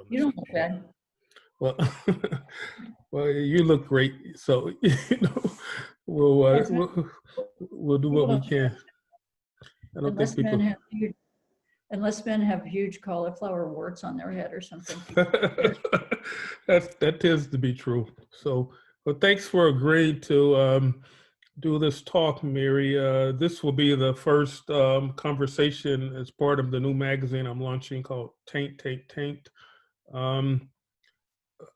You don't look bad. Well, well, you look great. So, we'll do what we can. I don't think people. Unless men have huge cauliflower warts on their head or something. That tends to be true. So, well, thanks for agreeing to do this talk, Mary. This will be the first conversation as part of the new magazine I'm launching called Taint Taint Taint.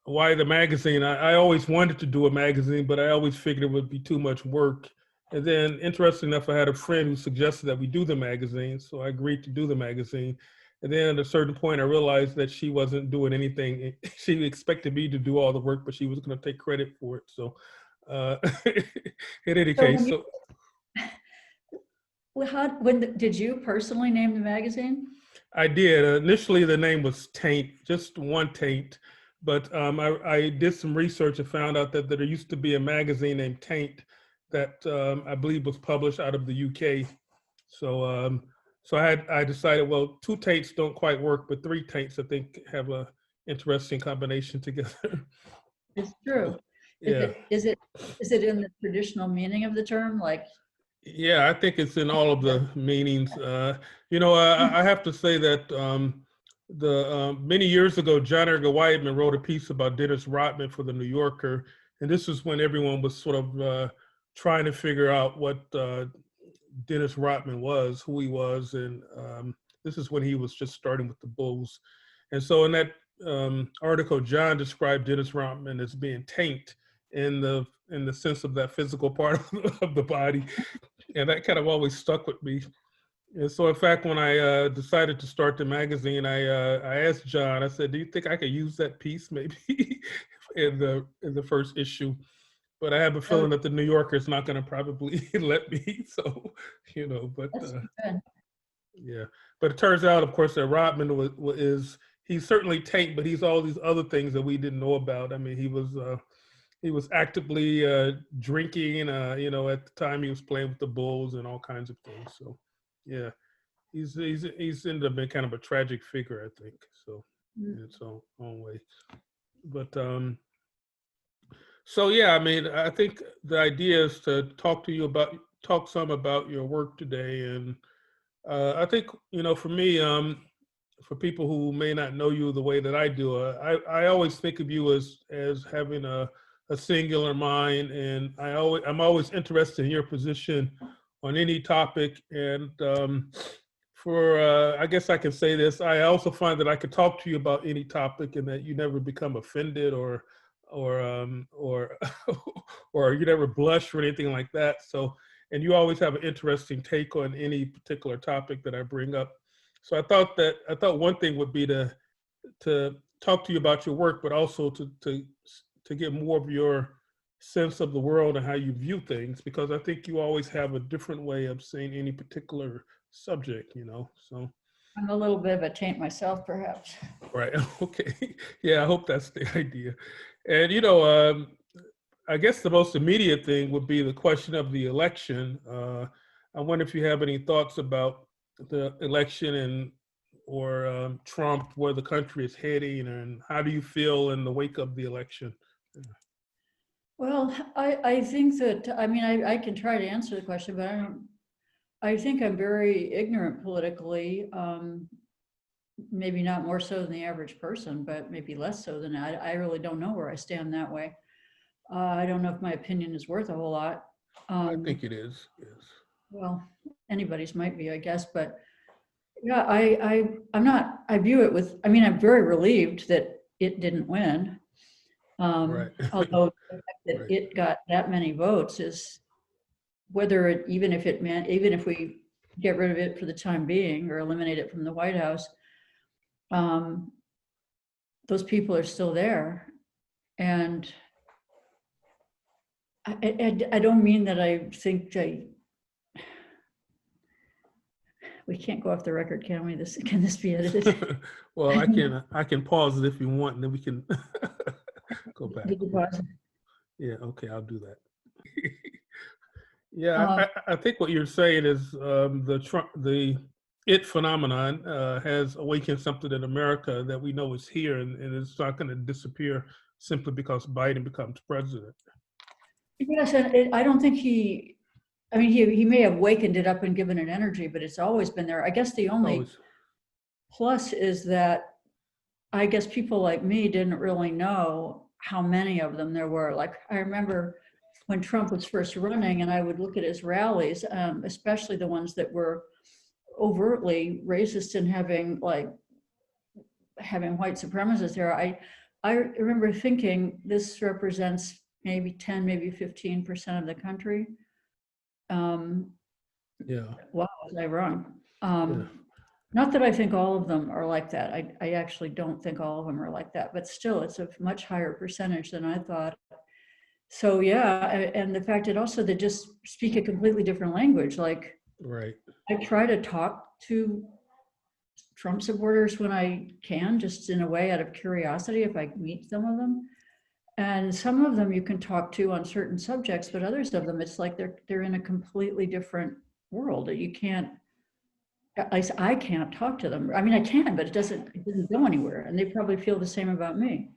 Why the magazine? I always wanted to do a magazine, but I always figured it would be too much work. And then, interesting enough, I had a friend who suggested that we do the magazine, so I agreed to do the magazine. And then at a certain point, I realized that she wasn't doing anything. She expected me to do all the work, but she was going to take credit for it. So, in any case, did you personally name the magazine? I did. Initially, the name was Taint, just one Taint. But I did some research and found out that there used to be a magazine named Taint that I believe was published out of the UK. So I decided, well, two Taints don't quite work, but three Taints I think have a interesting combination together. It's true. Yeah. Is it in the traditional meaning of the term? Like. Yeah, I think it's in all of the meanings. I have to say that many years ago, John Edgar Whiteman wrote a piece about Dennis Rodman for the New Yorker, and this was when everyone was sort of trying to figure out what Dennis Rodman was, who he was, and this is when he was just starting with the Bulls. And so in that article, John described Dennis Rodman as being taint in the sense of that physical part of the body, and that kind of always stuck with me. And so, in fact, when I decided to start the magazine, I asked John. I said, "Do you think I could use that piece maybe in the first issue?" But I have a feeling that the New Yorker is not going to probably let me. So, but yeah. But it turns out, of course, that Rodman he's certainly taint, but he's all these other things that we didn't know about. I mean, he was actively drinking. At the time he was playing with the Bulls and all kinds of things. So, yeah, he's ended up being kind of a tragic figure, I think. So, in its own way. But so yeah, I mean, I think the idea is to talk some about your work today, and I think for me, for people who may not know you the way that I do, I always think of you as having a singular mind, and I'm always interested in your position on any topic. And I guess I can say this, I also find that I could talk to you about any topic, and that you never become offended or or you never blush or anything like that. So, and you always have an interesting take on any particular topic that I bring up. So I thought one thing would be to talk to you about your work, but also to get more of your sense of the world and how you view things, because I think you always have a different way of seeing any particular subject, so. I'm a little bit of a taint myself, perhaps. Right, okay. Yeah, I hope that's the idea. And, I guess the most immediate thing would be the question of the election. I wonder if you have any thoughts about the election or Trump, where the country is heading, and how do you feel in the wake of the election? Well, I think that, I can try to answer the question, but I think I'm very ignorant politically, maybe not more so than the average person, but maybe less so than that. I really don't know where I stand that way. I don't know if my opinion is worth a whole lot. I think it is, yes. Well, anybody's might be, I guess, but yeah, I view it with, I'm very relieved that it didn't win. Right. Although the fact that Right. It got that many votes is, even if we get rid of it for the time being or eliminate it from the White House, those people are still there. And I don't mean that I think we can't go off the record, can we? Can this be edited? Well, I can pause it if you want, and then we can go back. Did you pause? Yeah, okay, I'll do that. Yeah, I think what you're saying is the it phenomenon has awakened something in America that we know is here, and it's not going to disappear simply because Biden becomes president. Yes, and I don't think I mean, he may have wakened it up and given it energy, but it's always been there. I guess the only Always. plus is that I guess people like me didn't really know how many of them there were. Like, I remember when Trump was first running and I would look at his rallies, especially the ones that were overtly racist and having white supremacists there. I remember thinking this represents maybe 10, maybe 15% of the country. Yeah. Wow, was I wrong? Yeah. Not that I think all of them are like that. I actually don't think all of them are like that, but still it's a much higher percentage than I thought. So yeah, and the fact that also they just speak a completely different language. Like, Right. I try to talk to Trump supporters when I can, just in a way out of curiosity, if I meet some of them. And some of them you can talk to on certain subjects, but others of them, it's like they're in a completely different world that you can't, at least I can't talk to them. I mean, I can, but it doesn't go anywhere. And they probably feel the same about me.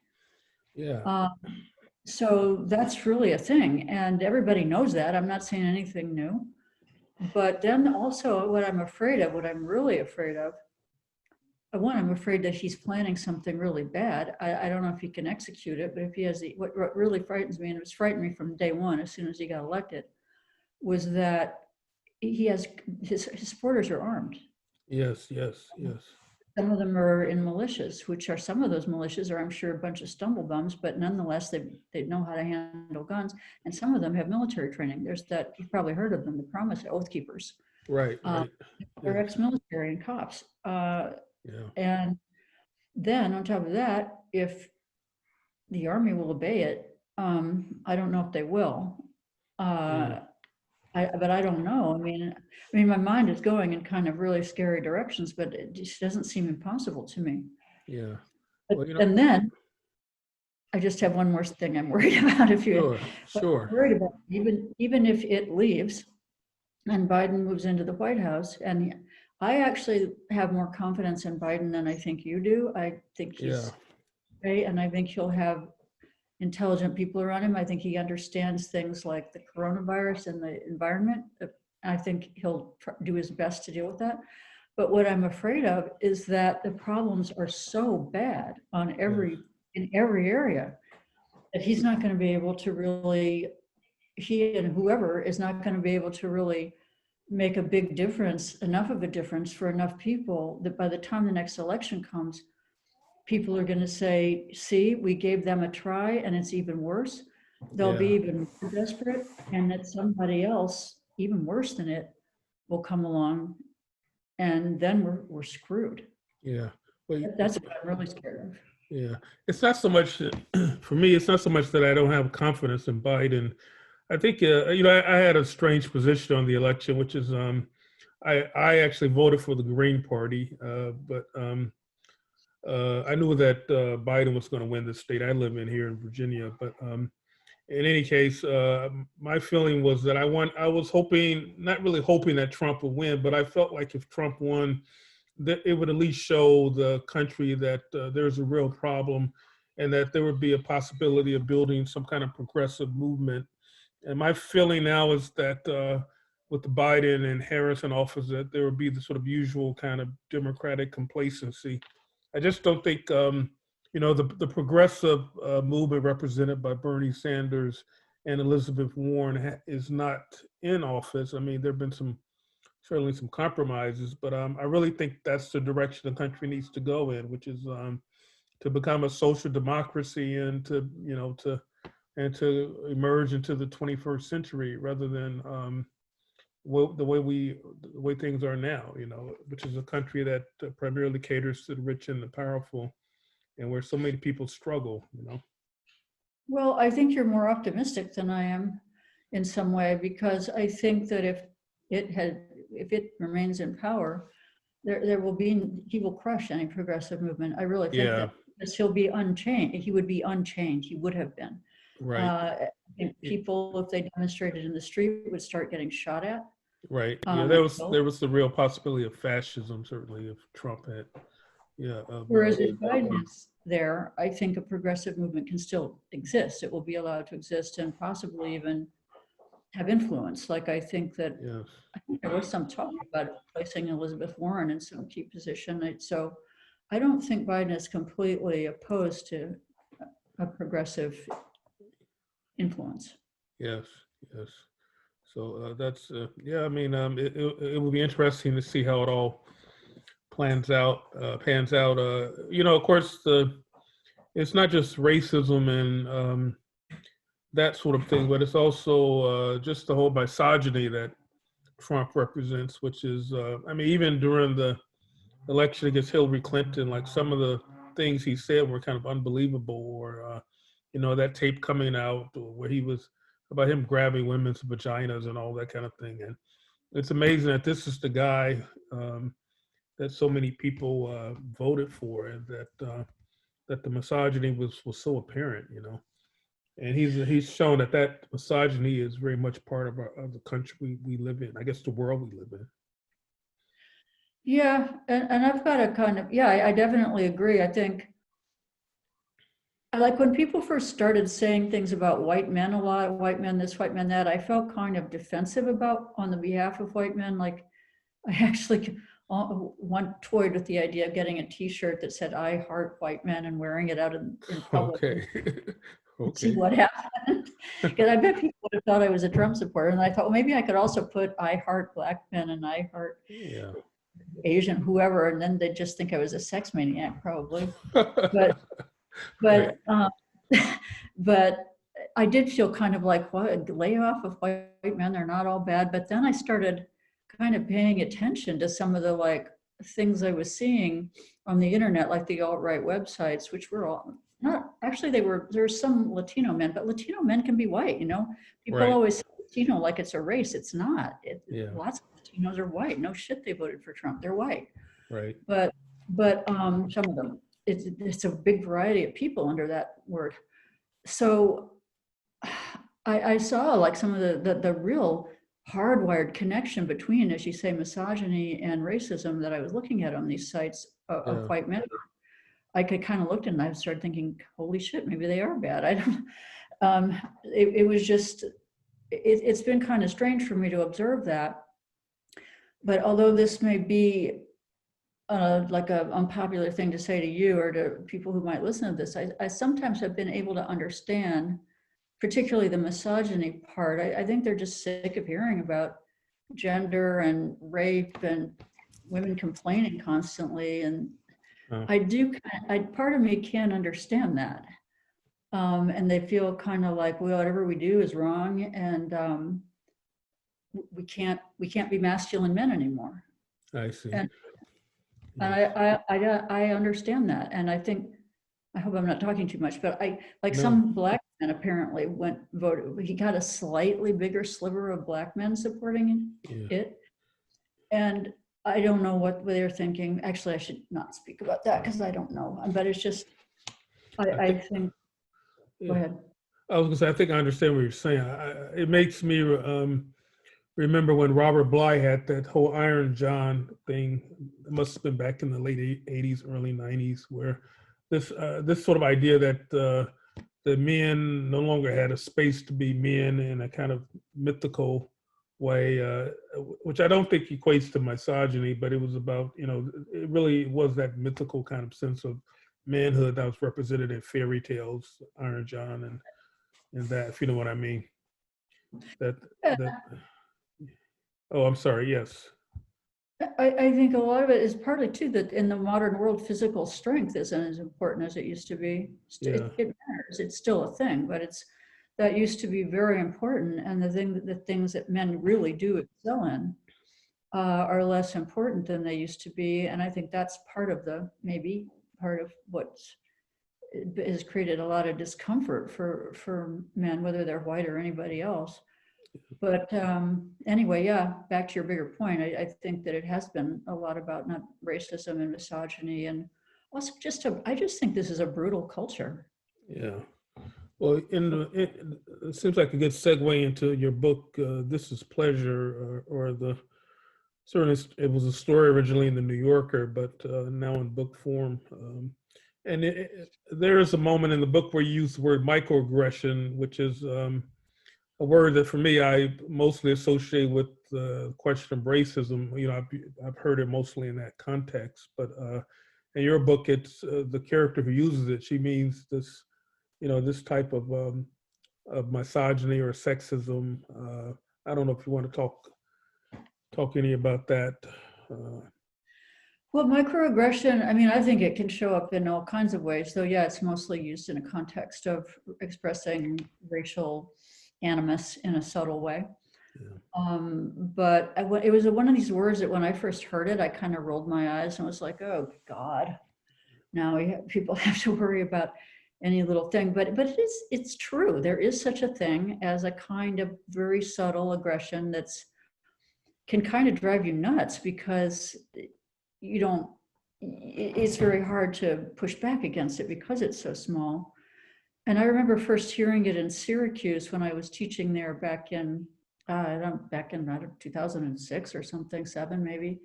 Yeah. So that's really a thing. And everybody knows that. I'm not saying anything new. But then also what I'm afraid of, what I'm really afraid of, one, I'm afraid that he's planning something really bad. I don't know if he can execute it, but if he has what really frightens me, and it's frightened me from day one, as soon as he got elected, was that he has, his supporters are armed. Yes. Yes. Yes. Some of them are in militias, which are, some of those militias are, I'm sure, a bunch of stumblebums, but nonetheless, they know how to handle guns. And some of them have military training. There's that, you've probably heard of them, the Promise Oath Keepers. Right. Right. They're Yeah. ex-military and cops. Yeah. And then on top of that, if the army will obey it, I don't know if they will. But I don't know. I mean, my mind is going in kind of really scary directions, but it just doesn't seem impossible to me. Yeah. But, Well, and then I just have one more thing I'm worried about. Sure. Worried about, even if it leaves and Biden moves into the White House, and I actually have more confidence in Biden than I think you do. I think he's great, and I think he'll have intelligent people around him. I think he understands things like the coronavirus and the environment. I think he'll do his best to deal with that. But what I'm afraid of is that the problems are so bad on in every area that he's not going to be able to really, he and whoever is not going to be able to really make a big difference, enough of a difference for enough people that by the time the next election comes, people are going to say, see, we gave them a try and it's even worse. They'll be even more desperate, and that somebody else, even worse than it, will come along, and then we're screwed. Yeah. Well, That's what I'm really scared of. yeah. It's not so much, for me, it's not so much that I don't have confidence in Biden. I think, I had a strange position on the election, which is I actually voted for the Green Party, but I knew that Biden was going to win the state I live in here in Virginia. But in any case, my feeling was that I was hoping, not really hoping that Trump would win, but I felt like if Trump won, that it would at least show the country that there's a real problem and that there would be a possibility of building some kind of progressive movement. And my feeling now is that with the Biden and Harris in office, that there would be the sort of usual kind of Democratic complacency. I just don't think, the progressive movement represented by Bernie Sanders and Elizabeth Warren is not in office. I mean, there have been certainly some compromises, but I really think that's the direction the country needs to go in, which is to become a social democracy and to emerge into the 21st century rather than the way things are now, which is a country that primarily caters to the rich and the powerful, and where so many people struggle. Well, I think you're more optimistic than I am in some way, because I think that if it remains in power, he will crush any progressive movement. I really think that, because he'll be unchanged. He would be unchanged. He would have been. Right. I think people, if they demonstrated in the street, would start getting shot at. Right. Yeah, there was So, there was the real possibility of fascism, certainly, if Trump had, yeah, whereas if Biden is there, I think a progressive movement can still exist. It will be allowed to exist and possibly even have influence. Like I think yes, there was some talk about placing Elizabeth Warren in some key position. So I don't think Biden is completely opposed to a progressive influence. yes, yes. So that's yeah. I mean, it will be interesting to see how it all plans out. Pans out. You know, of course, it's not just racism and that sort of thing, but it's also just the whole misogyny that Trump represents, which is, I mean, even during the election against Hillary Clinton, like some of the things he said were kind of unbelievable, or, you know, that tape coming out where he was about him grabbing women's vaginas and all that kind of thing. And it's amazing that this is the guy that so many people voted for, and that the misogyny was so apparent, you know. And he's shown that misogyny is very much part of of the country we live in. I guess the world we live in. Yeah, and I've got a kind of, yeah, I definitely agree. I think I like when people first started saying things about white men a lot, white men this, white men that, I felt kind of defensive about on the behalf of white men. Like I actually one toyed with the idea of getting a T-shirt that said "I heart white men" and wearing it out in public. Okay. And see Okay. what happened. Because I bet people would have thought I was a Trump supporter, and I thought, well, maybe I could also put "I heart black men" and "I heart Yeah. Asian," whoever, and then they'd just think I was a sex maniac, probably. But Right. but but I did feel kind of like, what, lay off of white men, they're not all bad. But then I started kind of paying attention to some of the like things I was seeing on the internet, like the alt-right websites, which were all not actually, there's some Latino men, but Latino men can be white, you know. People Right. always say Latino like it's a race. It's not. Yeah. Lots of Latinos are white. No shit, they voted for Trump. They're white. Right. But some of them, it's a big variety of people under that word. So I saw like some of the real hardwired connection between, as you say, misogyny and racism that I was looking at on these sites of Yeah. white men. I could kind of looked and I started thinking, holy shit, maybe they are bad. I don't. It was just it's been kind of strange for me to observe that. But although this may be like an unpopular thing to say to you or to people who might listen to this, I sometimes have been able to understand, particularly the misogyny part. I think they're just sick of hearing about gender and rape and women complaining constantly. And Oh, part of me can understand that. And they feel kind of like, well, whatever we do is wrong, and we can't be masculine men anymore. I see. And Yes. I understand that, and I think, I hope I'm not talking too much, but I like No. some black men apparently voted. He got a slightly bigger sliver of black men supporting Yeah. it, and I don't know what they're thinking. Actually, I should not speak about that because I don't know. But it's just I think. Go Yeah. ahead. I was gonna say, I think I understand what you're saying. It makes me remember when Robert Bly had that whole Iron John thing. It must have been back in the late '80s, early '90s, where this sort of idea that the men no longer had a space to be men in a kind of mythical way, which I don't think equates to misogyny, but it was about, you know, it really was that mythical kind of sense of manhood that was represented in fairy tales, Iron John, and that, if you know what I mean. That Yeah, that. Oh, I'm sorry. Yes. I think a lot of it is partly too that in the modern world, physical strength isn't as important as it used to be. Yeah. It matters. It's still a thing, but that used to be very important. And the things that men really do excel in are less important than they used to be. And I think that's maybe part of what has created a lot of discomfort for men, whether they're white or anybody else. But anyway, yeah, back to your bigger point, I think that it has been a lot about not racism and misogyny, and also I just think this is a brutal culture. Yeah. Well, it seems like a good segue into your book, This is Pleasure, or the certainly it was a story originally in the New Yorker, but now in book form. And there is a moment in the book where you use the word microaggression, which is a word that for me I mostly associate with the question of racism. You know, I've heard it mostly in that context, but in your book, it's the character who uses it. She means this, you know, this type of misogyny or sexism. I don't know if you want to talk any about that. Well, microaggression, I mean, I think it can show up in all kinds of ways. So yeah, it's mostly used in a context of expressing racial animus in a subtle way. But it was one of these words that when I first heard it, I kind of rolled my eyes and was like, oh God, now people have to worry about any little thing. But it's true. There is such a thing as a kind of very subtle aggression that's can kind of drive you nuts because you don't, it's very hard to push back against it because it's so small. And I remember first hearing it in Syracuse when I was teaching there back in 2006 or something, 7 maybe.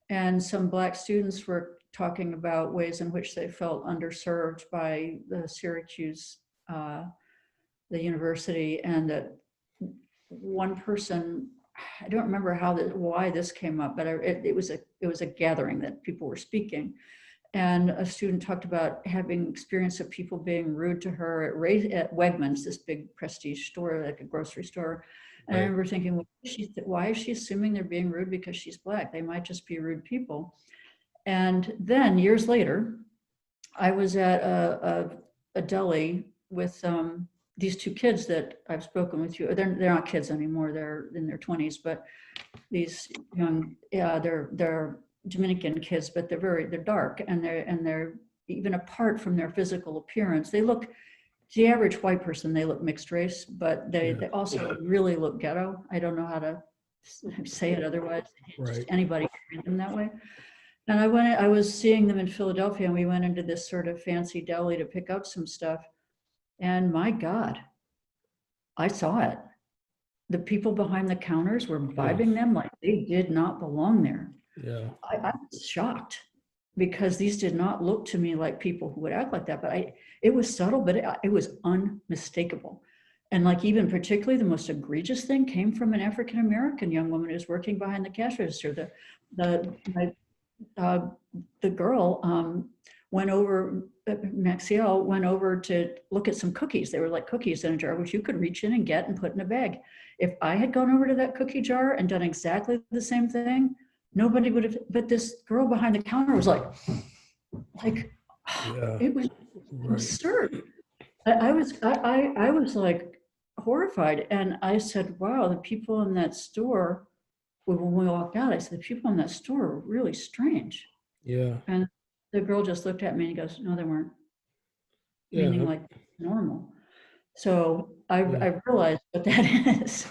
And some Black students were talking about ways in which they felt underserved by the Syracuse, the university, and that one person, I don't remember why this came up, but it was a gathering that people were speaking. And a student talked about having experience of people being rude to her at Wegmans, this big prestige store, like a grocery store. And right. I remember thinking, well, why is she assuming they're being rude because she's Black? They might just be rude people. And then years later, I was at a deli with these 2 kids that I've spoken with you. They're not kids anymore. They're in their 20s, but these young, they're Dominican kids, but they're dark, and they're even apart from their physical appearance. They look, to the average white person, they look mixed race, but they also really look ghetto. I don't know how to say it otherwise. Right. Just anybody can read them that way. And I was seeing them in Philadelphia, and we went into this sort of fancy deli to pick up some stuff. And my God, I saw it. The people behind the counters were vibing them like they did not belong there. Yeah, I was shocked because these did not look to me like people who would act like that. But it was subtle, but it was unmistakable. And like even particularly the most egregious thing came from an African-American young woman who's working behind the cash register. The girl went over, Maxielle went over to look at some cookies. They were like cookies in a jar, which you could reach in and get and put in a bag. If I had gone over to that cookie jar and done exactly the same thing, nobody would have, but this girl behind the counter was like it was absurd. I was like horrified. And I said, wow, the people in that store, when we walked out, I said, the people in that store are really strange. Yeah. And the girl just looked at me and goes, no, they weren't. Yeah. Meaning like normal. So I realized what that is.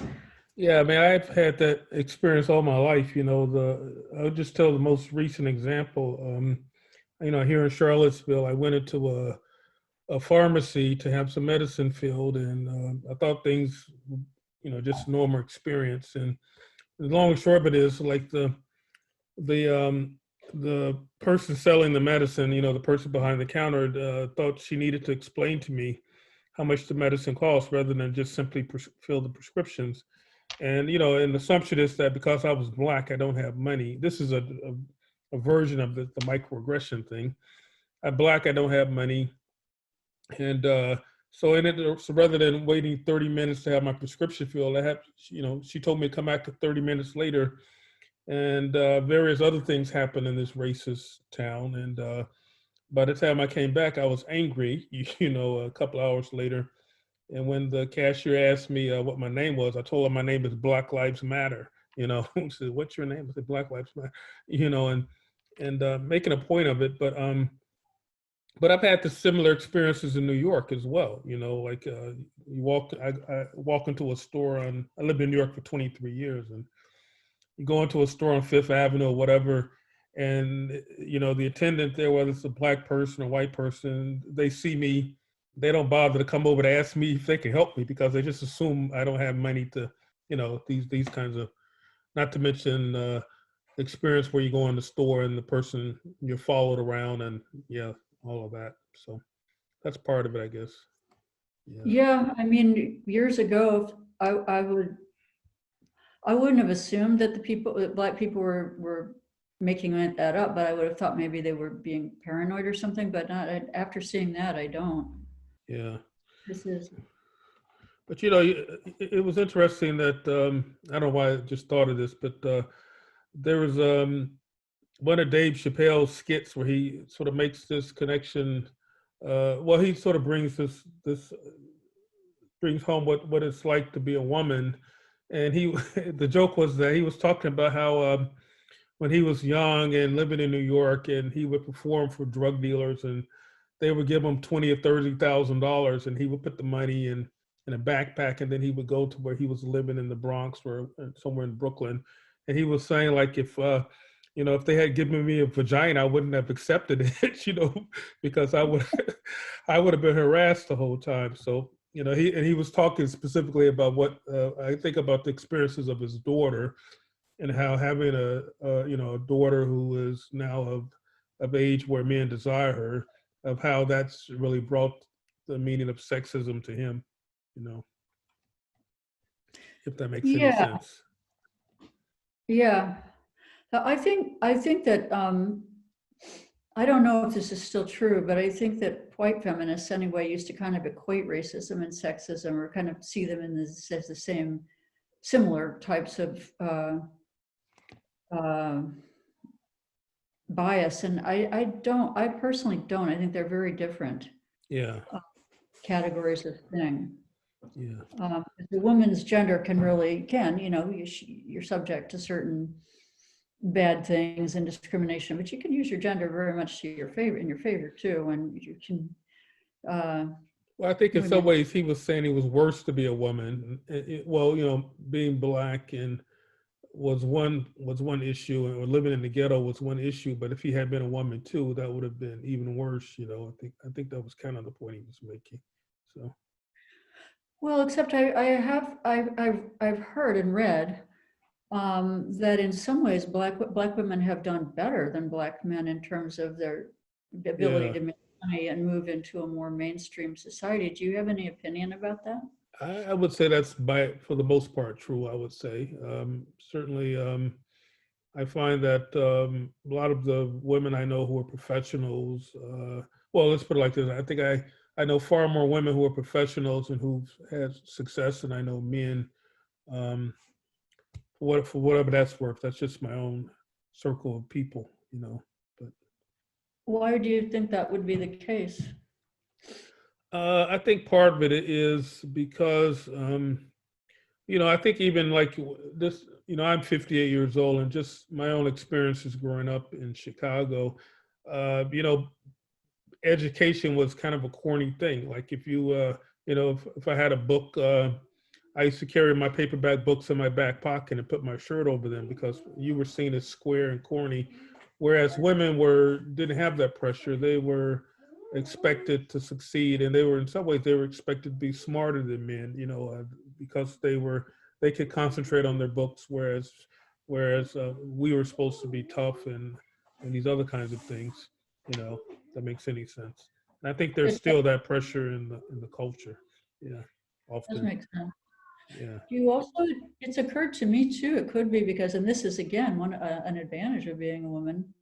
Yeah, I mean, I've had that experience all my life. You know, I'll just tell the most recent example. You know, here in Charlottesville, I went into a pharmacy to have some medicine filled, and I thought things, you know, just normal experience. And the long and short of it is, like the person selling the medicine, you know, the person behind the counter thought she needed to explain to me how much the medicine costs rather than just simply fill the prescriptions. And, you know, an assumption is that because I was Black, I don't have money. This is a version of the microaggression thing. I'm Black, I don't have money. And so rather than waiting 30 minutes to have my prescription filled, you know, she told me to come back 30 minutes later. And various other things happened in this racist town. And by the time I came back, I was angry, you know, a couple hours later. And when the cashier asked me what my name was, I told her my name is Black Lives Matter. You know, she said, "What's your name?" I said, "Black Lives Matter." You know, and making a point of it. But I've had the similar experiences in New York as well. You know, like I walk into a store I lived in New York for 23 years, and you go into a store on Fifth Avenue or whatever, and you know the attendant there, whether it's a Black person or white person, they see me. they don't bother to come over to ask me if they can help me because they just assume I don't have money to, these kinds of, not to mention experience where you go in the store and the person you're followed around and all of that. So that's part of it, I guess. Yeah. Yeah, I mean, years ago, I wouldn't have assumed that Black people were making that up, but I would have thought maybe they were being paranoid or something, but not after seeing that, I don't. Yeah. This is, But it was interesting that I don't know why I just thought of this, but there was one of Dave Chappelle's skits where he sort of makes this connection. Well, he sort of brings this brings home what it's like to be a woman, and the joke was that he was talking about how when he was young and living in New York, and he would perform for drug dealers, and they would give him $20,000 or $30,000, and he would put the money in a backpack, and then he would go to where he was living in the Bronx or somewhere in Brooklyn, and he was saying like if they had given me a vagina, I wouldn't have accepted it, because I would have been harassed the whole time. So he was talking specifically about what I think about the experiences of his daughter, and how having a daughter who is now of age where men desire her, of how that's really brought the meaning of sexism to him, if that makes any yeah, sense. yeah. I think that, I don't know if this is still true, but I think that white feminists anyway used to kind of equate racism and sexism, or kind of see them as the same, similar types of bias. And I personally don't. I think they're very different Yeah. categories of thing. Yeah. The woman's gender you're subject to certain bad things and discrimination, but you can use your gender very much in your favor too, and you can. Well, I think in some ways he was saying it was worse to be a woman. Being Black and was one issue, or living in the ghetto was one issue. But if he had been a woman too, that would have been even worse. I think that was kind of the point he was making. So. Well, except I've heard and read that in some ways Black women have done better than Black men in terms of their ability to make money and move into a more mainstream society. Do you have any opinion about that? I would say that's for the most part true. I would say certainly. I find that a lot of the women I know who are professionals. Well, let's put it like this. I think I know far more women who are professionals and who've had success than I know men. For whatever that's worth. That's just my own circle of people, But why do you think that would be the case? I think part of it is because I think even like this, I'm 58 years old, and just my own experiences growing up in Chicago, education was kind of a corny thing. Like if if I had a book, I used to carry my paperback books in my back pocket and put my shirt over them because you were seen as square and corny, whereas women didn't have that pressure. They were expected to succeed, and in some ways they were expected to be smarter than men, because they could concentrate on their books, whereas we were supposed to be tough and these other kinds of things, that makes any sense. And I think there's still that pressure in the culture. Yeah, often. Does make sense. Yeah. You also, it's occurred to me too, it could be because, and this is again an advantage of being a woman,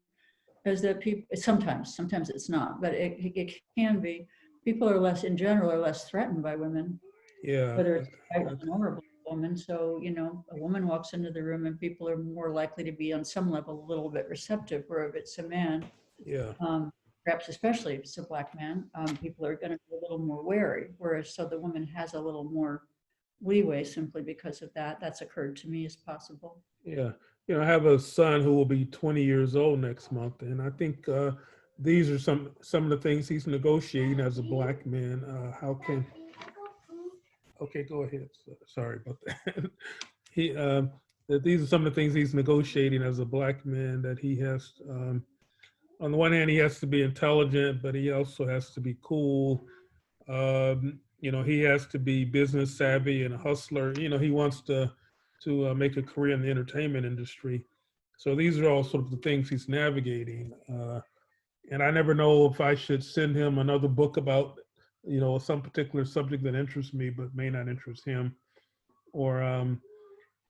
is that people sometimes it's not, but it can be, people are less, in general, are less threatened by women. Yeah. Whether it's a vulnerable woman. So, a woman walks into the room and people are more likely to be on some level a little bit receptive, where if it's a man, yeah. Perhaps especially if it's a Black man, people are going to be a little more wary. Whereas, so the woman has a little more leeway simply because of that. That's occurred to me as possible. Yeah. I have a son who will be 20 years old next month, and I think these are some of the things he's negotiating as a Black man. Okay, go ahead. Sorry about that. That these are some of the things he's negotiating as a Black man, that he has, on the one hand, he has to be intelligent, but he also has to be cool. You know, he has to be business savvy and a hustler. You know, he wants to make a career in the entertainment industry. So these are all sort of the things he's navigating. And I never know if I should send him another book about, you know, some particular subject that interests me but may not interest him. Or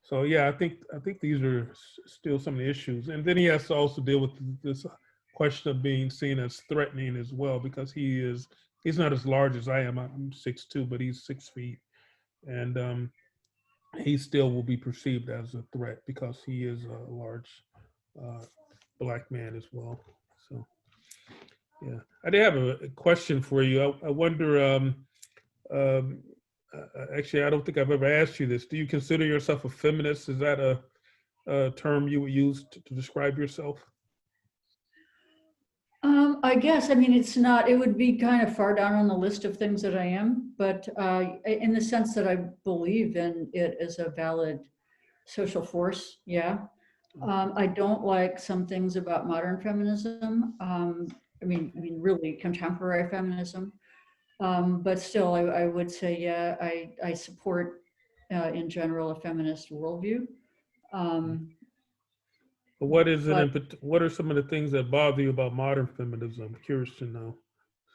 so yeah, I think these are still some of the issues. And then he has to also deal with this question of being seen as threatening as well, because he's not as large as I am. I'm 6'2", but he's 6 feet, and he still will be perceived as a threat because he is a large uh, black man as well. So yeah, I did have a question for you. I wonder. Um, Actually, I don't think I've ever asked you this. Do you consider yourself a feminist? Is that a term you would use to describe yourself? I guess, I mean, it's not, it would be kind of far down on the list of things that I am, but in the sense that I believe in it as a valid social force, yeah. I don't like some things about modern feminism. I mean, really contemporary feminism. But still, I would say, yeah, I support in general a feminist worldview. Um, But what is it but what are some of the things that bother you about modern feminism? I'm curious to know.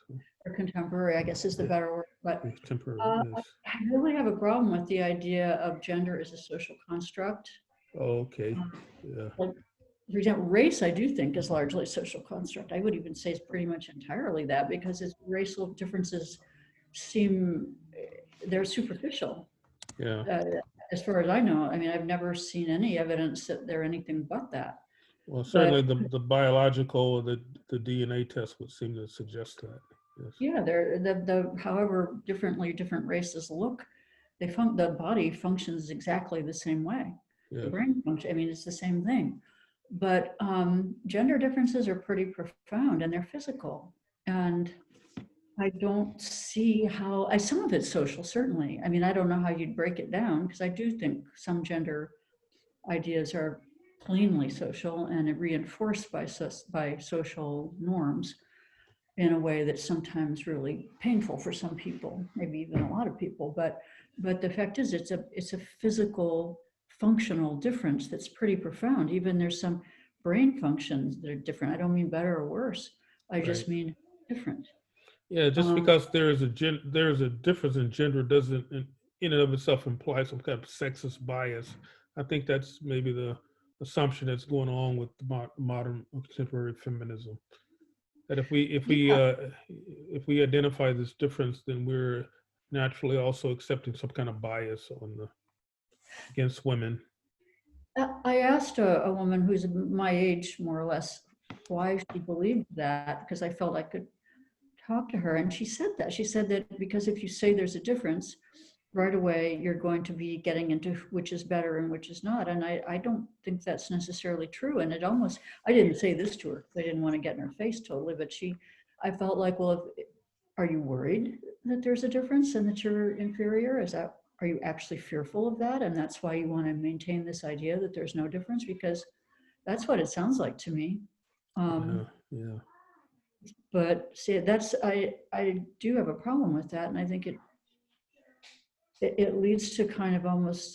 So, or contemporary, I guess is the yeah, better word. But yeah, temporary, uh, yes. I really have a problem with the idea of gender as a social construct. Oh, okay. Um, Yeah, Like, for example, race, I do think is largely a social construct. I would even say it's pretty much entirely that because its racial differences seem they're superficial. yeah. Uh, as far as I know, I mean, I've never seen any evidence that they're anything but that. Well, certainly But the biological, the DNA test would seem to suggest that. Yes. yeah, they're the however differently different races look, the body functions exactly the same way. The Yes. brain function, I mean, it's the same thing. But gender differences are pretty profound and they're physical. And I don't see how, some of it's social, certainly. I mean, I don't know how you'd break it down because I do think some gender ideas are plainly social and reinforced by social norms in a way that's sometimes really painful for some people, maybe even a lot of people. But the fact is, it's a physical, functional difference that's pretty profound. Even there's some brain functions that are different. I don't mean better or worse. I Right. just mean different. Yeah, just Um, because there's a difference in gender doesn't in and of itself imply some kind of sexist bias. I think that's maybe the assumption that's going on with the modern contemporary feminism. That yeah, if we identify this difference, then we're naturally also accepting some kind of bias on the against women. I asked a woman who's my age, more or less, why she believed that because I felt I could talk to her, and she said that. She said that because if you say there's a difference, right away you're going to be getting into which is better and which is not. And I don't think that's necessarily true. And it almost, I didn't say this to her because I didn't want to get in her face totally, but I felt like, well, are you worried that there's a difference and that you're inferior? Are you actually fearful of that? And that's why you want to maintain this idea that there's no difference? Because that's what it sounds like to me. Yeah, Um, yeah. but see, I do have a problem with that. And I think it leads to kind of almost,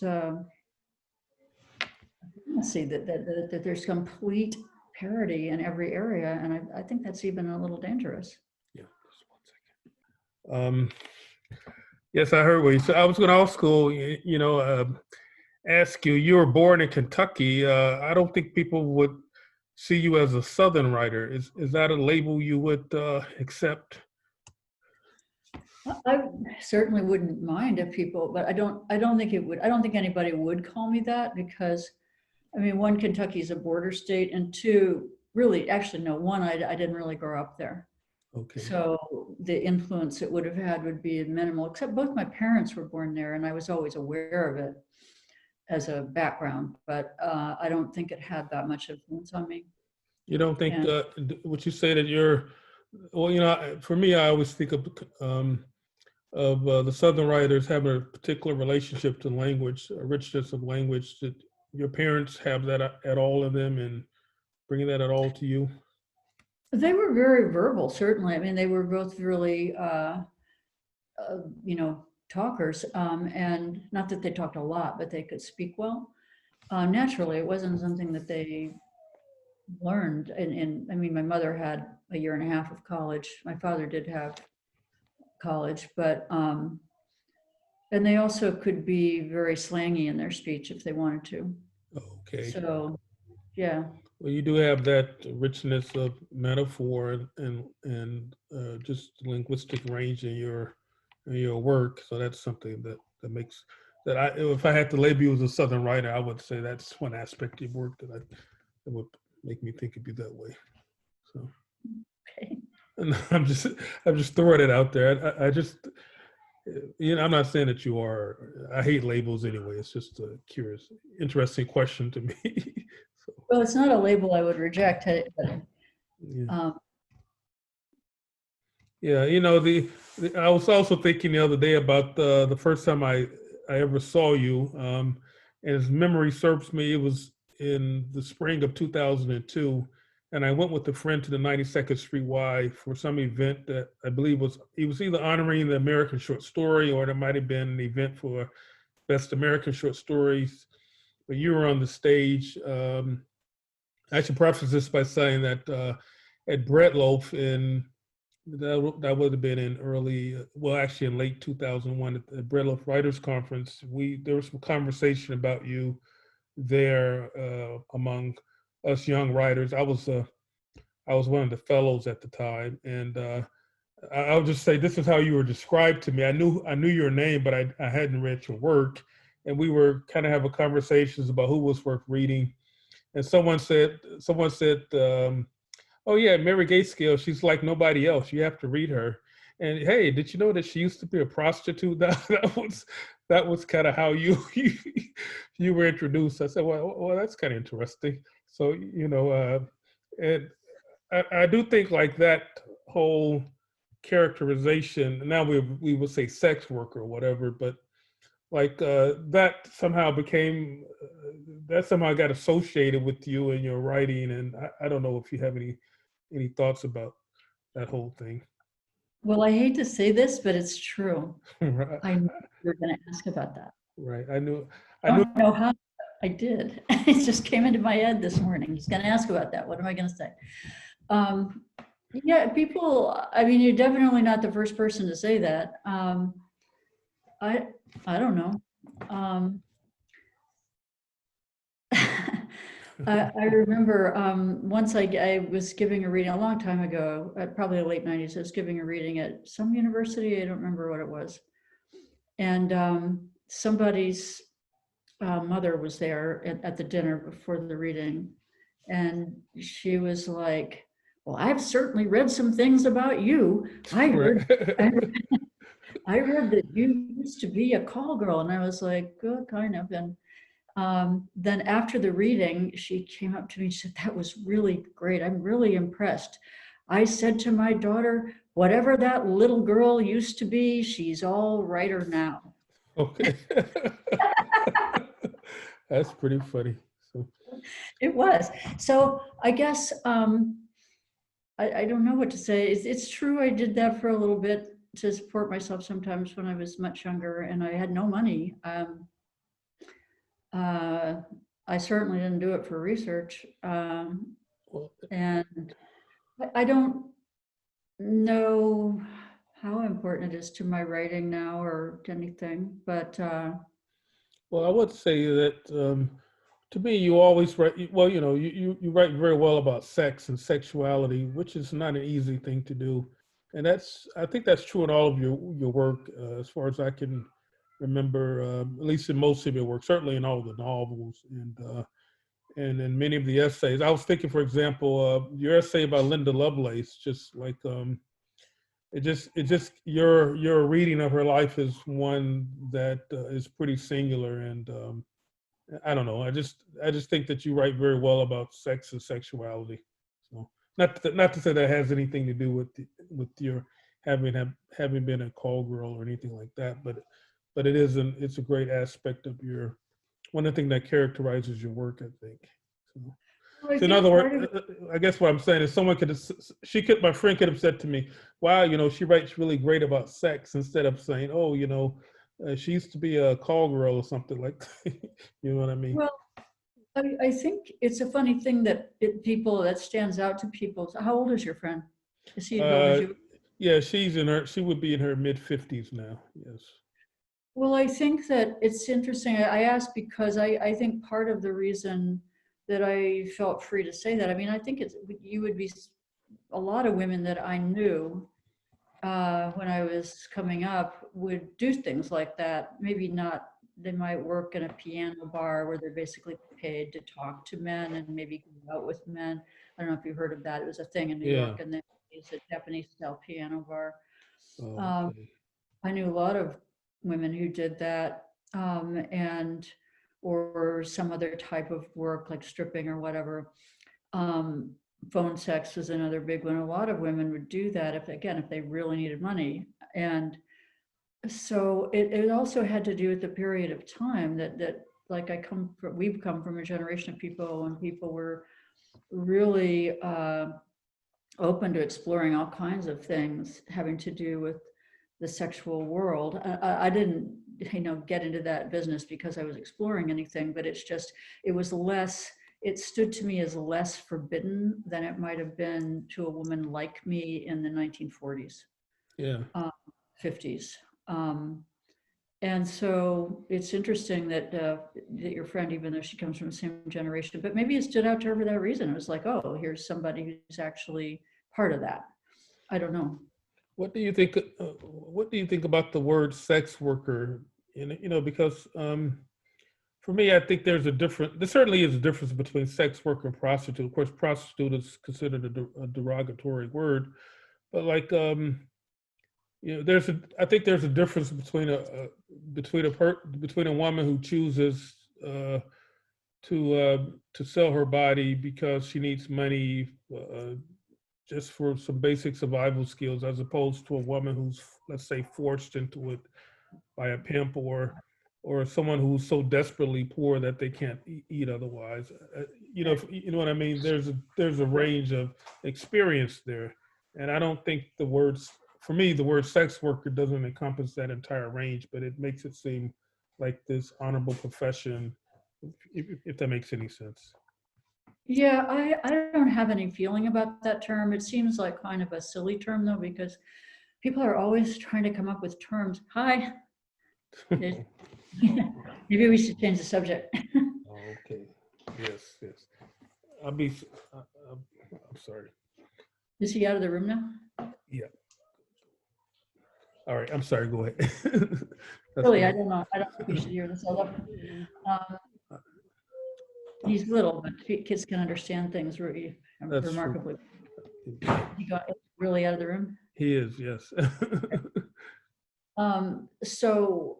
see that there's complete parity in every area. And I think that's even a little dangerous. Yeah. Just 1 second. Yes, I heard what you said. I was going to also, ask you. You were born in Kentucky. I don't think people would see you as a Southern writer. Is that a label you would accept? I certainly wouldn't mind if people, but I don't think anybody would call me that because, I mean, one, Kentucky is a border state, and two, really, actually, no, one, I didn't really grow up there. Okay. So the influence it would have had would be minimal, except both my parents were born there and I was always aware of it as a background, but I don't think it had that much influence on me. You don't think And would you say that you're well? For me, I always think of the Southern writers having a particular relationship to language, a richness of language. That your parents have that at all in them, and bringing that at all to you. they were very verbal, certainly. I mean, they were both really talkers, and not that they talked a lot, but they could speak well. Naturally, it wasn't something that they learned. And I mean, my mother had a year and a half of college. My father did have college, but and they also could be very slangy in their speech if they wanted to. Okay. So, yeah. Well, you do have that richness of metaphor and just linguistic range in your work. So that's something that makes that if I had to label you as a Southern writer, I would say that's one aspect of your work that would make me think of you that way. So, Okay. and I'm just throwing it out there. I just, I'm not saying that you are. I hate labels anyway. It's just a curious, interesting question to me. So, Well, it's not a label I would reject. But, yeah. Yeah, I was also thinking the other day about the first time I ever saw you. And as memory serves me, it was in the spring of 2002, and I went with a friend to the 92nd Street Y for some event that I believe it was either honoring the American short story, or there might have been an event for Best American Short Stories. But you were on the stage. I should preface this by saying that at Bread Loaf that would have been in actually in late 2001 at the Bread Loaf Writers Conference. There was some conversation about you there among us young writers. I was one of the fellows at the time, and I'll just say this is how you were described to me. I knew your name, but I hadn't read your work, and we were kind of having conversations about who was worth reading. And someone said, "Oh yeah, Mary Gaitskill. She's like nobody else. You have to read her." And hey, did you know that she used to be a prostitute? That was kind of how you were introduced. I said, well, that's kind of interesting. So and I do think like that whole characterization. Now we would say sex worker or whatever, but like that somehow got associated with you and your writing. And I don't know if you have any thoughts about that whole thing. well, I hate to say this, but it's true. Right. I knew you were going to ask about that. Right. I knew. I don't know how I did. It just came into my head this morning. He's going to ask about that. What am I going to say? Yeah, people, I mean, you're definitely not the first person to say that. I don't know. I remember once I was giving a reading a long time ago, probably the late 90s, I was giving a reading at some university. I don't remember what it was. And somebody's mother was there at the dinner before the reading. And she was like, well, I've certainly read some things about you. I heard that you used to be a call girl. And I was like, good, kind of. And then after the reading, she came up to me and said, that was really great. I'm really impressed. I said to my daughter, whatever that little girl used to be, she's all righter now. Okay. That's pretty funny. So. It was. So I guess I don't know what to say. It's true. I did that for a little bit to support myself sometimes when I was much younger and I had no money. I certainly didn't do it for research. And I don't know how important it is to my writing now or to anything, but. Well, I would say that to me, you always write, well, you write very well about sex and sexuality, which is not an easy thing to do. And I think that's true in all of your work, as far as I can remember, at least in most of your work, certainly in all the novels and in many of the essays. I was thinking, for example, your essay about Linda Lovelace, just like it just your reading of her life is one that is pretty singular, and I don't know. I just think that you write very well about sex and sexuality. So not to say that has anything to do with your having been a call girl or anything like that, but it's a great aspect of one of the things that characterizes your work, I think. So. Well, I So in think other part words, of it, I guess what I'm saying is someone could, my friend could have said to me, wow, she writes really great about sex, instead of saying, oh, she used to be a call girl or something like that. You know what I mean? well, I think it's a funny thing that that stands out to people. So how old is your friend? Is he as old as Uh, you? yeah, she would be in her mid 50s now. Yes. Well, I think that it's interesting. I asked because I think part of the reason that I felt free to say that, I mean, I think you would be, a lot of women that I knew when I was coming up would do things like that. Maybe not, they might work in a piano bar where they're basically paid to talk to men and maybe go out with men. I don't know if you heard of that. It was a thing in New Yeah. York, and then it's a Japanese style piano bar. Oh, Um, okay. I knew a lot of women who did that, and or some other type of work like stripping or whatever. Um, Phone sex is another big one. A lot of women would do that if they really needed money. And so it also had to do with the period of time that like we've come from a generation of people when people were really open to exploring all kinds of things having to do with the sexual world. I didn't, get into that business because I was exploring anything, but it was less, it stood to me as less forbidden than it might have been to a woman like me in the 1940s, Yeah. 50s. And so it's interesting that your friend, even though she comes from the same generation, but maybe it stood out to her for that reason. It was like, oh, here's somebody who's actually part of that. I don't know. What do you think? What do you think about the word sex worker? Because for me, I think there's a difference. There certainly is a difference between sex worker and prostitute. Of course, prostitute is considered a derogatory word, but like I think there's a difference between between a woman who chooses to sell her body because she needs money just for some basic survival skills, as opposed to a woman who's, let's say, forced into it by a pimp, or someone who's so desperately poor that they can't eat otherwise. You know what I mean? There's a range of experience there, and I don't think for me, the word sex worker doesn't encompass that entire range, but it makes it seem like this honorable profession, if that makes any sense. Yeah, I don't have any feeling about that term. It seems like kind of a silly term though, because people are always trying to come up with terms. Hi. Maybe we should change the subject. Okay. Yes. Yes. I'll be. I'm sorry. Is he out of the room now? Yeah. All right. I'm sorry. Go ahead. Really, I don't know. I don't think we should hear this all up. He's little, but kids can understand things really That's remarkably. true. He got really out of the room. He is. Yes. So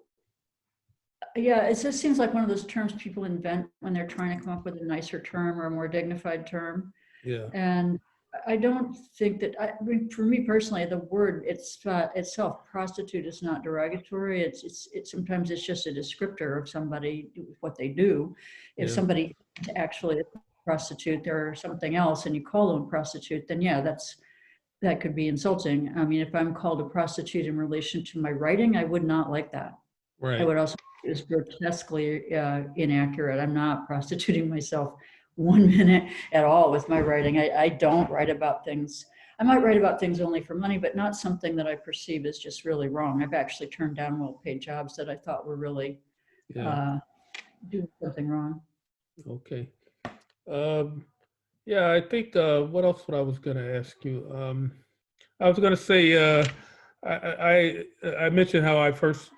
yeah, it just seems like one of those terms people invent when they're trying to come up with a nicer term or a more dignified term. Yeah. And I don't think that, I mean, for me personally, the word itself, prostitute, is not derogatory. It's sometimes it's just a descriptor of somebody, what they do. If Yeah. somebody actually is a prostitute or something else and you call them a prostitute, then yeah, that could be insulting. I mean, if I'm called a prostitute in relation to my writing, I would not like that. I Right. would also, it's grotesquely inaccurate. I'm not prostituting myself 1 minute at all with my writing. I don't write about things. I might write about things only for money, but not something that I perceive as just really wrong. I've actually turned down well-paid jobs that I thought were really Yeah. doing something wrong. Okay. Yeah. I think. What else? What I was going to ask you? I was going to say. I mentioned how first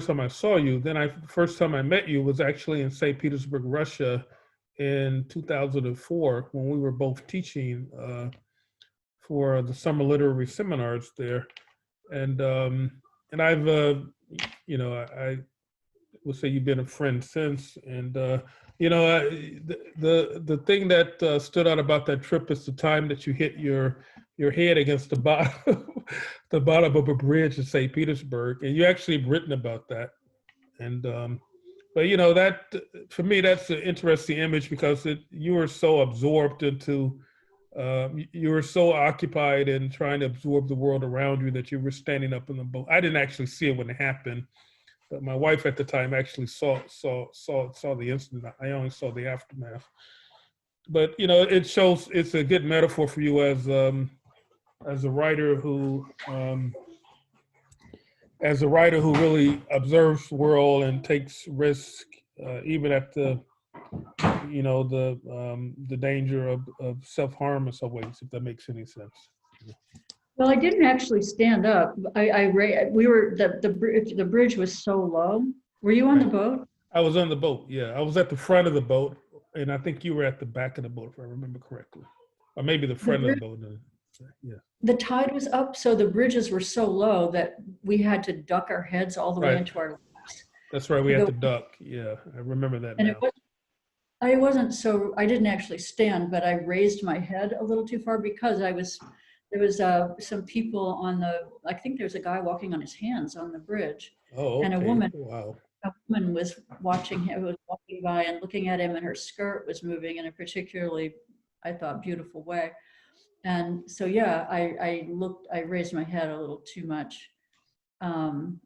time I saw you. First time I met you was actually in St. Petersburg, Russia, in 2004, when we were both teaching for the summer literary seminars there, and I've I would say you've been a friend since, and the thing that stood out about that trip is the time that you hit your head against the bottom the bottom of a bridge in St. Petersburg, and you actually have written about that, and But you know, that for me, that's an interesting image because you were so absorbed into, you were so occupied in trying to absorb the world around you that you were standing up in the boat. I didn't actually see it when it happened, but my wife at the time actually saw the incident. I only saw the aftermath. But you know, it shows, it's a good metaphor for you as a writer who really observes the world and takes risk, even at the the danger of self-harm in some ways, if that makes any sense. Well, I didn't actually stand up. We were, the bridge was so low. Were you on the Right. boat? I was on the boat. Yeah, I was at the front of the boat, and I think you were at the back of the boat, if I remember correctly, or maybe the The front of the bridge, boat. Yeah. the tide was up, so the bridges were so low that we had to duck our heads all the way Right. into our laps That's right. We to had go. to duck. Yeah, I remember that And it now. was, I didn't actually stand, but I raised my head a little too far because there was some people on I think there's a guy walking on his hands on the bridge, Oh, and okay. Wow. a woman was watching him, was walking by and looking at him, and her skirt was moving in a particularly, I thought, beautiful way. And so, yeah, I raised my head a little too much um,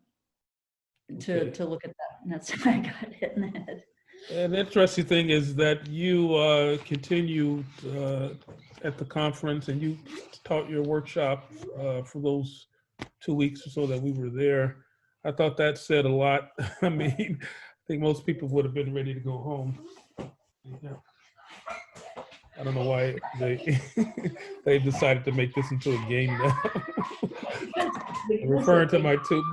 Okay. to look at that, and that's how I got hit in the head. An interesting thing is that you continued at the conference and you taught your workshop for those 2 weeks or so that we were there. I thought that said a lot. I mean, I think most people would have been ready to go home. Yeah. I don't know why they they decided to make this into a game now. I'm referring to my two.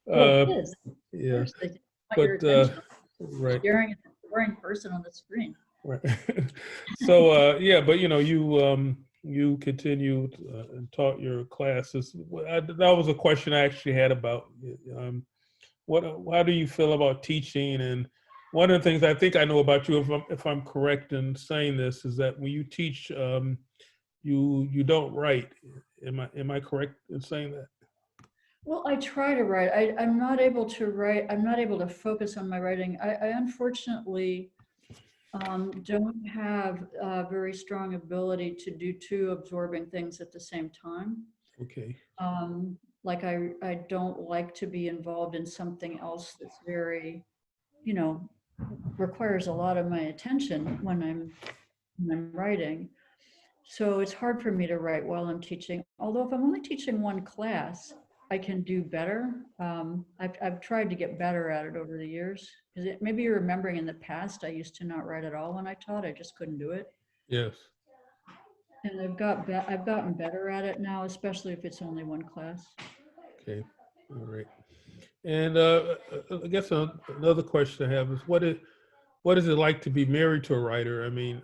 Well, it is. Of Yeah, course, they want your but attention. right. Staring at the boring person on the screen. Right. So yeah, but you know, you continued and taught your classes. That was a question I actually had about um, how do you feel about teaching? And one of the things I think I know about you, if I'm correct in saying this, is that when you teach, you don't write. Am I correct in saying that? Well, I try to write. I'm not able to write. I'm not able to focus on my writing. I unfortunately don't have a very strong ability to do two absorbing things at the same time. Okay. Like I don't like to be involved in something else that's very, you know, requires a lot of my attention when I'm writing. So it's hard for me to write while I'm teaching. Although if I'm only teaching one class, I can do better. I've tried to get better at it over the years. Because maybe you're remembering in the past, I used to not write at all when I taught. I just couldn't do it. Yes. And I've gotten better at it now, especially if it's only one class. Okay. All right. And I guess another question I have is what is it like to be married to a writer? I mean,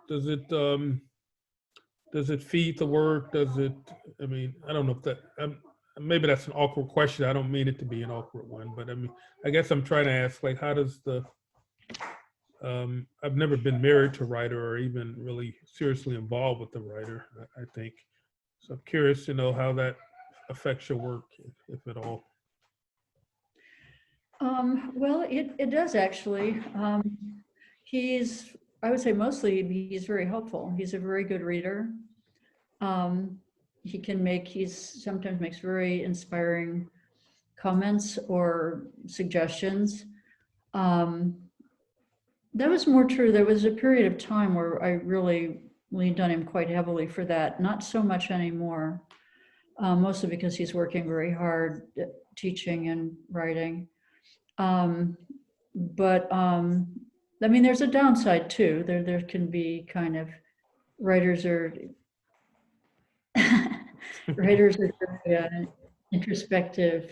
does it feed the work? Does it? I mean, I don't know if that. Maybe that's an awkward question. I don't mean it to be an awkward one, but I mean, I guess I'm trying to ask, like, how does the? I've never been married to a writer or even really seriously involved with the writer. I think so. I'm curious to know how that affects your work, if at all. Well, it does actually. I would say mostly he's very helpful. He's a very good reader. Um, he sometimes makes very inspiring comments or suggestions. Um, that was more true. There was a period of time where I really leaned on him quite heavily for that. Not so much anymore, mostly because he's working very hard at teaching and writing. But I mean, there's a downside too. There can be kind of writers are writers are very, introspective,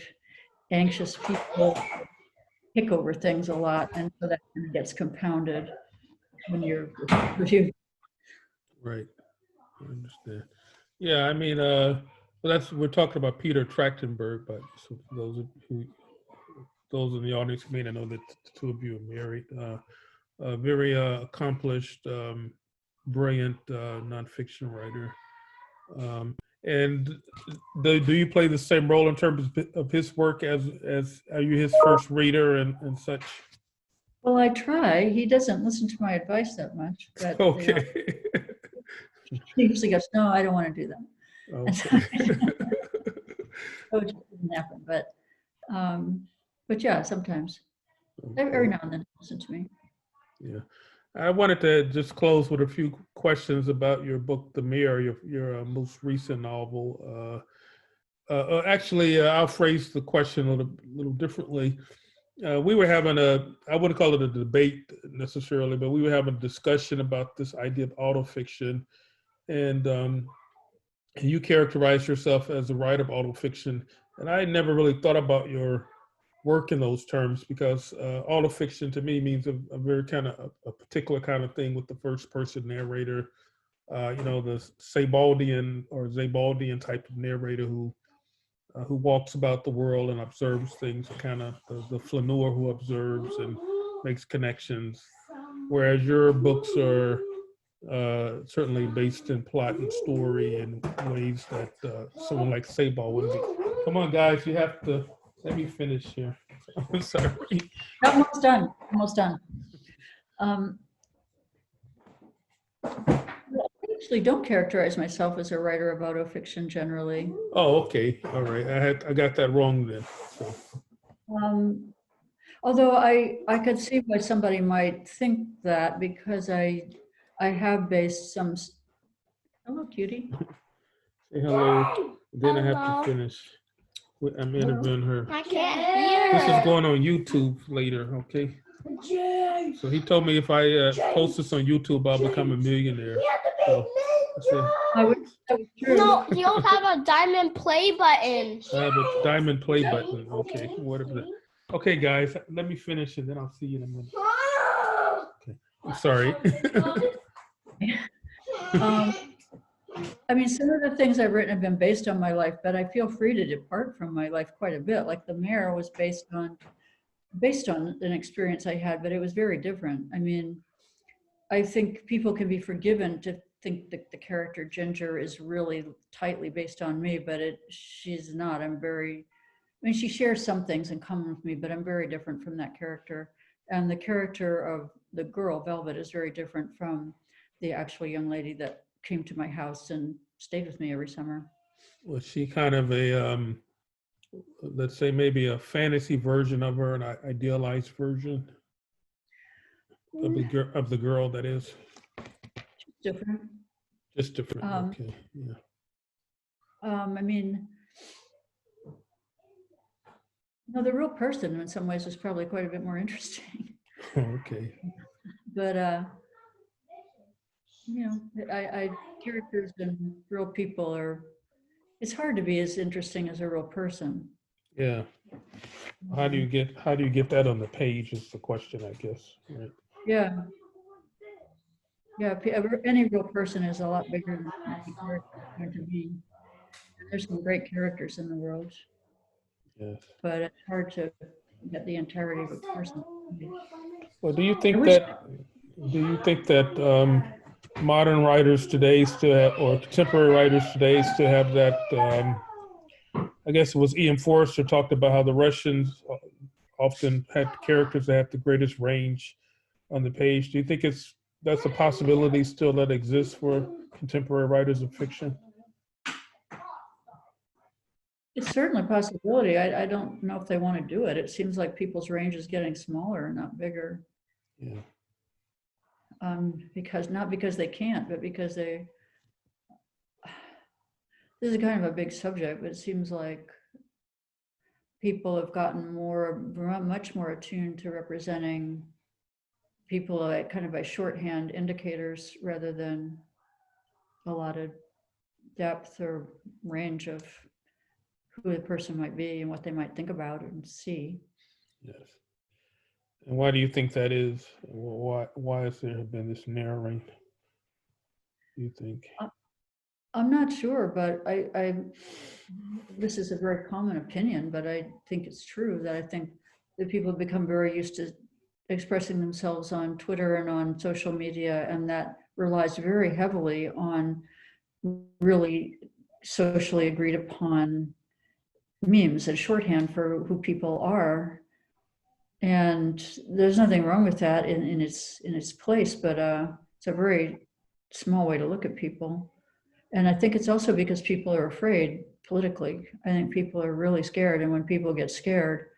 anxious people, pick over things a lot, and so that kind of gets compounded when you're reviewing. Right. I understand. Yeah, I mean, well, we're talking about Peter Trachtenberg, but so for those in the audience who may not know that the two of you are married, a very accomplished, brilliant nonfiction writer. And do you play the same role in terms of his work as are you his first reader and such? Well, I try. He doesn't listen to my advice that much, but Okay. he usually goes, "No, I don't want to do that." Okay. So it just doesn't happen. But yeah, sometimes every Okay. now and then, listen to me. Yeah. I wanted to just close with a few questions about your book, The Mirror, your most recent novel. Actually, I'll phrase the question a little differently. We were having I wouldn't call it a debate necessarily, but we were having a discussion about this idea of autofiction. And you characterize yourself as a writer of autofiction. And I never really thought about your work in those terms because autofiction to me means a very kind of a particular kind of thing with the first person narrator, the Zabaldian type of narrator who walks about the world and observes things, kind of the flaneur who observes and makes connections. Whereas your books are certainly based in plot and story in ways that someone like Sebald wouldn't be. Come on, guys, you have to let me finish here. I'm sorry. Almost done. Almost done. I actually don't characterize myself as a writer of autofiction generally. Oh, okay. All right. I got that wrong then. So. Although I could see why somebody might think that because I have based some. Hello, cutie. Say hello. Then I have to finish. I'm interviewing her. I can't hear. This is going on YouTube later, okay? So he told me if I post this on YouTube, I'll become a millionaire. So I wish that was true. No, you'll have a diamond play button. I have a diamond play button. Okay, whatever that. Okay, guys, let me finish and then I'll see you in a minute. Okay, I'm sorry. I mean, some of the things I've written have been based on my life, but I feel free to depart from my life quite a bit. Like The Mayor was based on an experience I had, but it was very different. I mean, I think people can be forgiven to think that the character Ginger is really tightly based on me, but she's not. She shares some things in common with me, but I'm very different from that character. And the character of the girl, Velvet, is very different from the actual young lady that came to my house and stayed with me every summer. Was she kind of a, let's say maybe a fantasy version of her, an idealized version of the girl that is? Different. Just different, okay, yeah. I mean, no, the real person in some ways was probably quite a bit more interesting. Okay. But, characters and real people it's hard to be as interesting as a real person. Yeah. How do you get that on the page is the question, I guess, right? Yeah. Yeah, any real person is a lot bigger than any character is going to be. There's some great characters in the world. Yes. But it's hard to get the entirety of a person. Well, do you think that modern writers today still have, or contemporary writers today still have that, I guess it was Ian Forster talked about how the Russians often had characters that have the greatest range on the page. Do you think that's a possibility still that exists for contemporary writers of fiction? It's certainly a possibility. I don't know if they want to do it. It seems like people's range is getting smaller and not bigger. Yeah. Not because they can't, but because this is kind of a big subject, but it seems like people have gotten much more attuned to representing people kind of by shorthand indicators rather than a lot of depth or range of who the person might be and what they might think about and see. Yes. And why do you think that is? Why has there been this narrowing, do you think? I'm not sure, but this is a very common opinion, but I think it's true that I think that people have become very used to expressing themselves on Twitter and on social media, and that relies very heavily on really socially agreed upon memes and shorthand for who people are. And there's nothing wrong with that in its place, but it's a very small way to look at people. And I think it's also because people are afraid politically. I think people are really scared, and when people get scared,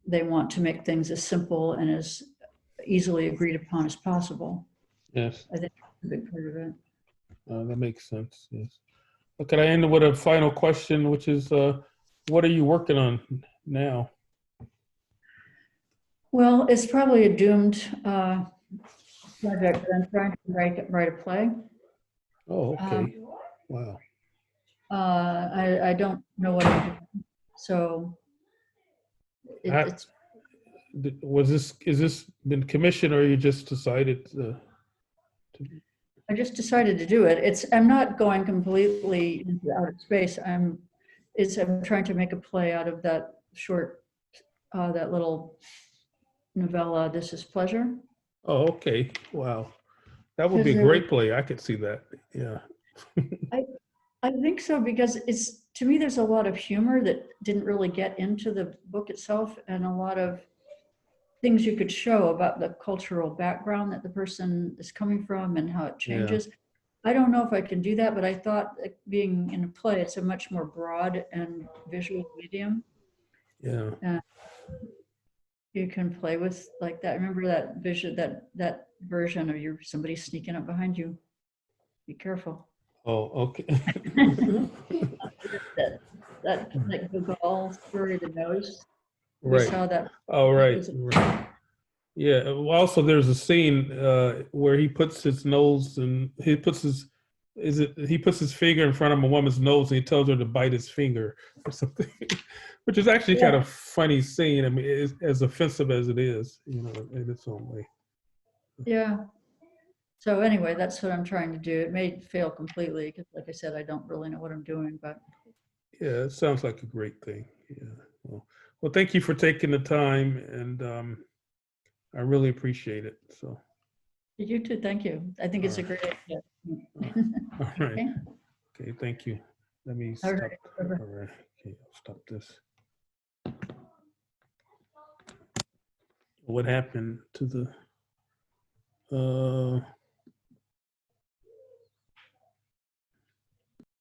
they want to make things as simple and as easily agreed upon as possible. Yes, I think that's a big part of it. that makes sense. Yes. Could I end with a final question, which is, what are you working on now? Well, it's probably a doomed project, but I'm trying to write a play. Oh, okay. Wow. I don't know what I'm doing, so I- it's. Is this been commissioned, or you just decided to? I just decided to do it. I'm not going completely into outer space. I'm trying to make a play out of that short, that little novella, This Is Pleasure. Oh, okay. Wow. That would be a Because great play. I could see that. Yeah. I think so, because to me, there's a lot of humor that didn't really get into the book itself, and a lot of things you could show about the cultural background that the person is coming from and how it changes. I don't know if I can do that, but I thought, like, being in a play, it's a much more broad and visual medium. Yeah. You can play with like that. Remember that vision, that version of somebody sneaking up behind you. Be careful. Oh, okay. that Google story, the nose. We Right. saw that. Oh, right. Right. Yeah. Well, also, there's a scene where he puts his nose and he puts his finger in front of a woman's nose, and he tells her to bite his finger or something, which is actually kind of funny scene. I mean, it's as offensive as it is, in its own way. Yeah. So anyway, that's what I'm trying to do. It may fail completely because, like I said, I don't really know what I'm doing, but. Yeah, it sounds like a great thing. Yeah. Well, thank you for taking the time, and I really appreciate it. So. You too. Thank you. I think it's a great idea. All right. Okay. Okay. Thank you. Let me All stop. right. All right. Okay. I'll stop this. What happened to the?